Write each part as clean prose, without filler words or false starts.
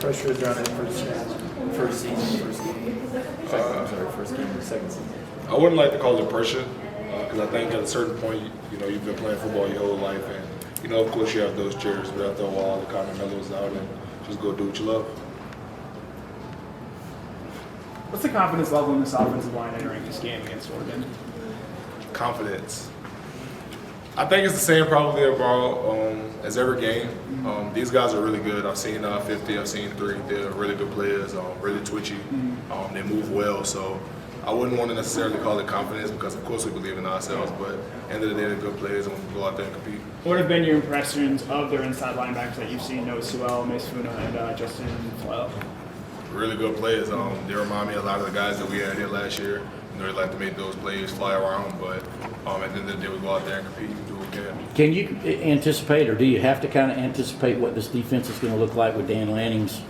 pressure is on it first season, first game? First game of the second season. I wouldn't like to call it pressure because I think at a certain point, you've been playing football your whole life, and of course you have those cheers, but after a while it kind of mellows out and just go do what you love. What's the confidence level in this offensive line entering this game against Oregon? Confidence. I think it's the same probably about as every game. These guys are really good. I've seen 50, I've seen 3. They're really good players, really twitchy. They move well, so I wouldn't want to necessarily call it confidence because of course we believe in ourselves, but at the end of the day they're good players and we can go out there and compete. What have been your impressions of their inside linebackers that you've seen, Noah Sewell, Mace Funa, and Justin Flo? Really good players. They remind me a lot of the guys that we had here last year. They like to make those plays fly around, but at the end of the day, we go out there and compete and do what we can. Can you anticipate, or do you have to kind of anticipate what this defense is going to look like with Dan Lanning's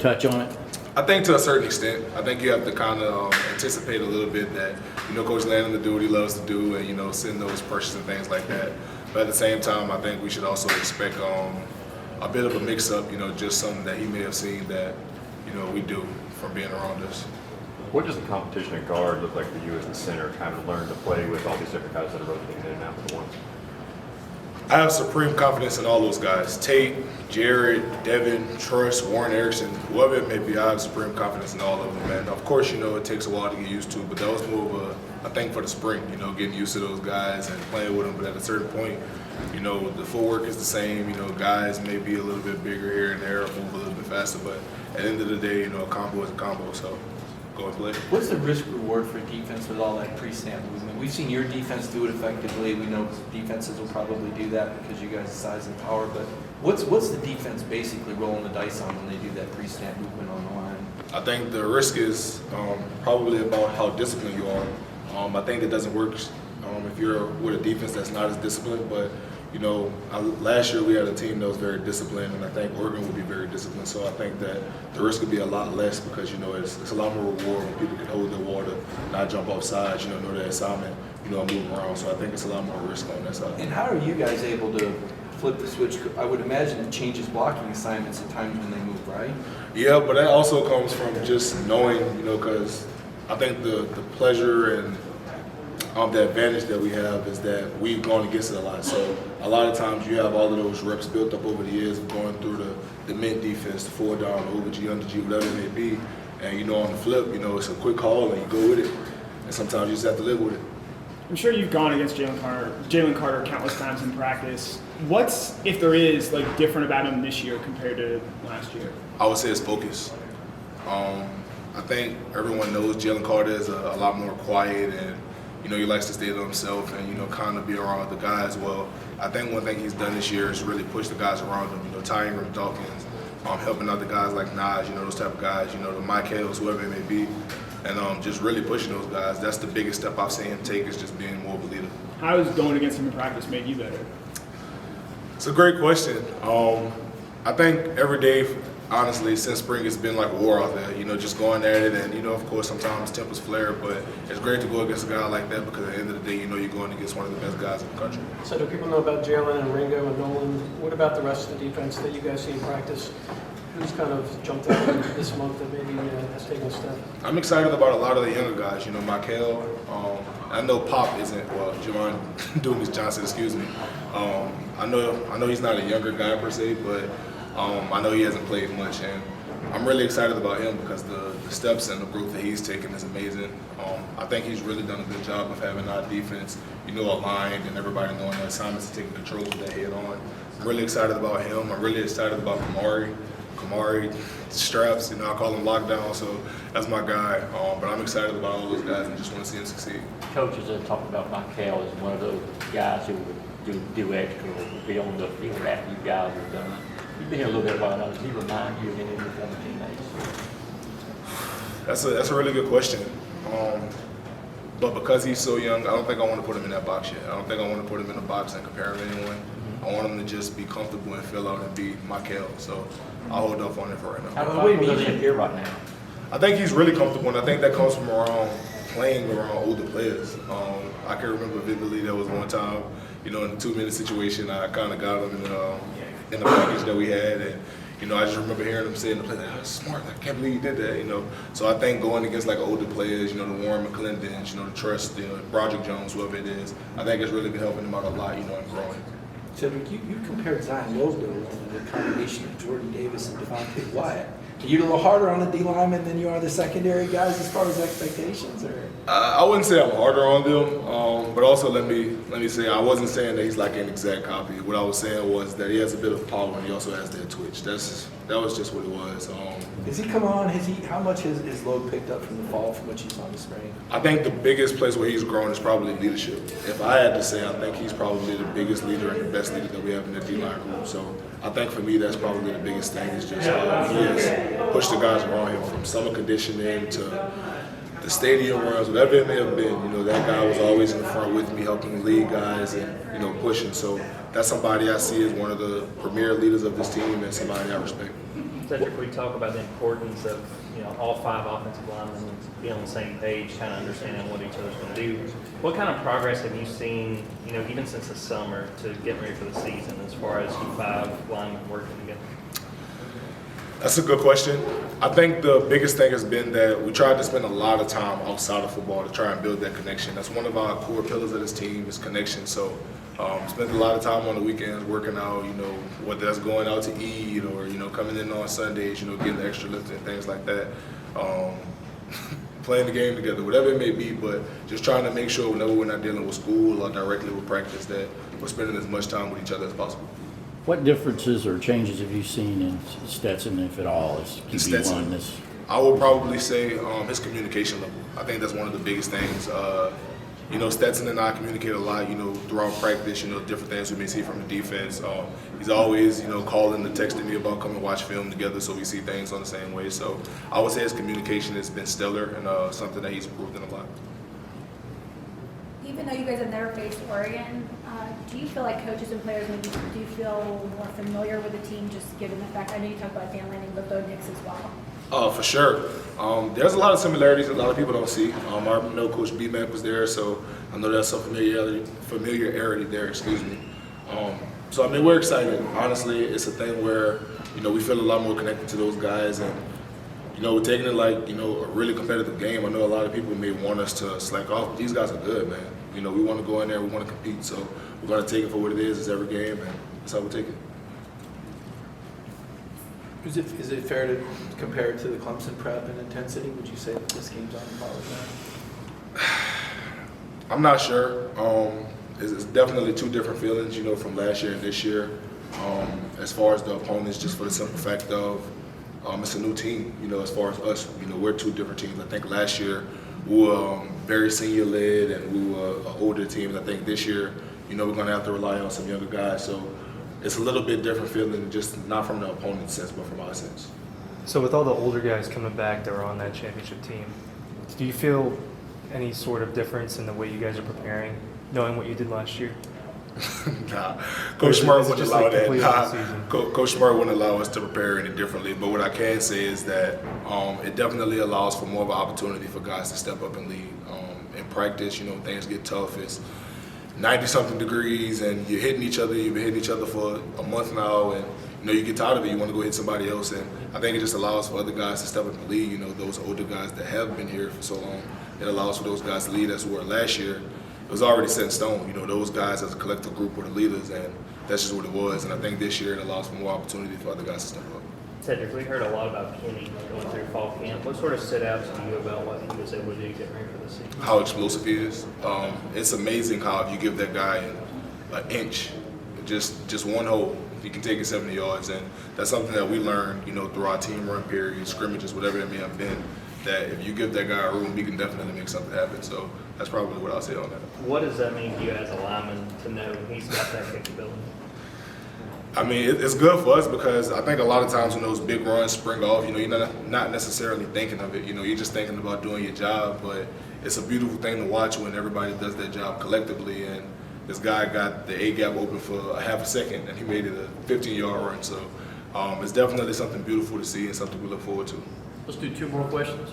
touch on it? I think to a certain extent. I think you have to kind of anticipate a little bit that, Coach Lanning to do what he loves to do and, send those pressures and things like that. But at the same time, I think we should also expect a bit of a mix-up, just something that he may have seen that, we do from being around us. What does the competition at guard look like for you as the center, kind of learn to play with all these different guys that are rotating in and out at once? I have supreme confidence in all those guys. Tate, Jared, Devin, Truss, Warren Erickson, whoever it may be, I have supreme confidence in all of them, man. Of course, it takes a while to get used to, but that was more of a thing for the spring, getting used to those guys and playing with them. But at a certain point, the footwork is the same. Guys may be a little bit bigger here and there, move a little bit faster, but at the end of the day, a combo is a combo, so go and play. What's the risk reward for defense with all that pre-snap movement? We've seen your defense do it effectively. We know defenses will probably do that because you guys' size and power. But what's the defense basically rolling the dice on when they do that pre-snap movement on the line? I think the risk is probably about how disciplined you are. I think it doesn't work if you're with a defense that's not as disciplined. But last year we had a team that was very disciplined, and I think Oregon would be very disciplined. So I think that the risk would be a lot less because it's a lot more reward when people can hold their water, not jump off sides, know their assignment, move around. So I think it's a lot more risk on that side. And how are you guys able to flip the switch? I would imagine it changes blocking assignments at times when they move, right? Yeah, but that also comes from just knowing, because I think the pleasure and the advantage that we have is that we've gone against it a lot. So a lot of times you have all of those reps built up over the years of going through the mint defense, the 4-down, over G, under G, whatever it may be. And on the flip, it's a quick call and you go with it. And sometimes you just have to live with it. I'm sure you've gone against Jaylen Carter countless times in practice. What's, if there is, different about him this year compared to last year? I would say it's focus. I think everyone knows Jaylen Carter is a lot more quiet and he likes to stay to himself and, kind of be around the guys. Well, I think one thing he's done this year is really push the guys around him, tying Rim Dawkins, helping out the guys like Naj, those type of guys, the Mike Hales, whoever it may be, and just really pushing those guys. That's the biggest step I've seen him take is just being more of a leader. How has going against him in practice made you better? It's a great question. I think every day, honestly, since spring, it's been like a war out there, just going at it. And, of course, sometimes tempers flare, but it's great to go against a guy like that because at the end of the day, you're going against one of the best guys in the country. So do people know about Jaylen and Ringo and Nolan? What about the rest of the defense that you guys see in practice? Who's kind of jumped out this month that maybe has taken a step? I'm excited about a lot of the younger guys, Michael. I know Pop isn't, Javon Dumas Johnson, excuse me. I know he's not a younger guy per se, but I know he hasn't played much, and I'm really excited about him because the steps and the growth that he's taken is amazing. I think he's really done a good job of having our defense, aligned and everybody knowing their assignments and taking control of that head on. I'm really excited about him. I'm really excited about Kamari Straps, I call him Lockdown, so that's my guy. But I'm excited about all those guys and just want to see him succeed. Coaches have talked about Michael as one of those guys who would do extra or would be on the field after you guys are done. You've been here a little bit while now. Does he remind you of any of your former teammates? That's a really good question. But because he's so young, I don't think I want to put him in that box yet. I don't think I want to put him in a box and compare him to anyone. I want him to just be comfortable and fill out and be Michael. So I'll hold off on it for right now. How comfortable is he here right now? I think he's really comfortable, and I think that comes from playing around older players. I can remember vividly there was one time, in the 2-minute situation, I kind of got him in the package that we had, and I just remember hearing him saying the play, "That's smart. I can't believe you did that." So I think going against like older players, the Warren McClendons, the Trust, Broderick Jones, whoever it is, I think it's really been helping him out a lot, and growing. Cedrick, you compared Zion Logo to the combination of Jordan Davis and Devontae Wyatt. Are you a little harder on the D lineman than you are the secondary guys as far as expectations? Or I wouldn't say I'm harder on them, but also let me say I wasn't saying that he's like an exact copy. What I was saying was that he has a bit of power and he also has that twitch. That was just what it was. has he come on? How much has his load picked up from the fall from what you saw on the screen? I think the biggest place where he's grown is probably leadership. If I had to say, I think he's probably the biggest leader and the best leader that we have in the D-line group. So I think for me, that's probably the biggest thing is just he has pushed the guys around him from summer conditioning to the stadium runs, whatever it may have been. That guy was always in the front with me, helping lead guys and, pushing. So that's somebody I see as one of the premier leaders of this team and somebody I respect. Cedrick, we talk about the importance of all 5 offensive linemen being on the same page, kind of understanding what each other's going to do. What kind of progress have you seen, even since the summer, to get ready for the season, as far as you 5 linemen working together? That's a good question. I think the biggest thing has been that we tried to spend a lot of time outside of football to try and build that connection. That's one of our core pillars of this team is connection. So spent a lot of time on the weekends working out, whether that's going out to eat or, coming in on Sundays, getting the extra lift and things like that. Playing the game together, whatever it may be, but just trying to make sure whenever we're not dealing with school or directly with practice that we're spending as much time with each other as possible. What differences or changes have you seen in Stetson, if at all, as QB1 this? I would probably say his communication level. I think that's one of the biggest things. Stetson and I communicate a lot, throughout practice, different things we may see from the defense. He's always, calling and texting me about coming watch film together so we see things on the same way. So I would say his communication has been stellar and something that he's improved in a lot. Even though you guys have never faced Oregon, do you feel like coaches and players maybe do feel more familiar with the team just given the fact, I know you talked about Dan Lanning, but Bo Nix as well? For sure. There's a lot of similarities that a lot of people don't see. I know Coach B-Mac was there, so I know there's some familiarity there, excuse me. So, we're excited. Honestly, it's a thing where, we feel a lot more connected to those guys and, we're taking it like, a really competitive game. I know a lot of people may want us to slack off. These guys are good, man. We want to go in there, we want to compete, so we're going to take it for what it is. It's every game, and that's how we take it. Is it fair to compare it to the Clemson prep and intensity? Would you say that this game's on par with that? I'm not sure. It's definitely 2 different feelings, from last year and this year. As far as the opponents, just for the simple fact of it's a new team, as far as us, we're 2 different teams. I think last year we were very senior led and we were an older team. I think this year, we're going to have to rely on some younger guys. So it's a little bit different feeling, just not from the opponent's sense, but from our sense. So with all the older guys coming back that were on that championship team, do you feel any sort of difference in the way you guys are preparing, knowing what you did last year? Nah, Coach Smart wouldn't allow that. Season? Coach Smart wouldn't allow us to prepare any differently. But what I can say is that it definitely allows for more of an opportunity for guys to step up and lead. In practice, things get tough. It's 90-something degrees, and you're hitting each other. You've been hitting each other for a month now, and you get tired of it. You want to go hit somebody else, and I think it just allows for other guys to step up and lead. Those older guys that have been here for so long. It allows for those guys to lead as we were last year. It was already set in stone. Those guys as a collective group were the leaders, and that's just what it was. And I think this year it allows for more opportunity for other guys to step up. Cedrick, we heard a lot about Kenny going through fall camp. What sort of stood out to you about what he was able to do to get ready for the season? How explosive he is. It's amazing how if you give that guy an inch, just one hole, he can take it 70 yards. And that's something that we learned, through our team run periods, scrimmages, whatever it may have been, that if you give that guy a room, he can definitely make something happen. So that's probably what I'll say on that. What does that mean to you as a lineman to know he's got that capability? It's good for us because I think a lot of times when those big runs spring off, you're not necessarily thinking of it. You're just thinking about doing your job. But it's a beautiful thing to watch when everybody does their job collectively. And this guy got the A-gap open for a half a second, and he made it a 15-yard run. So it's definitely something beautiful to see and something we look forward to. Let's do 2 more questions.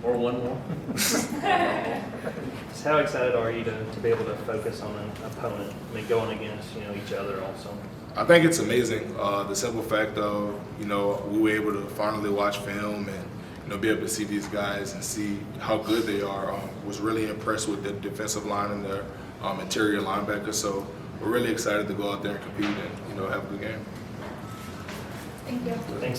Or 1 more. So how excited are you to be able to focus on an opponent, going against each other all summer? I think it's amazing. The simple fact of, you know, we were able to finally watch film and, you know, be able to see these guys and see how good they are. Was really impressed with the defensive line and their interior linebackers. So we're really excited to go out there and compete and, you know, have a good game. Thank you. Thanks.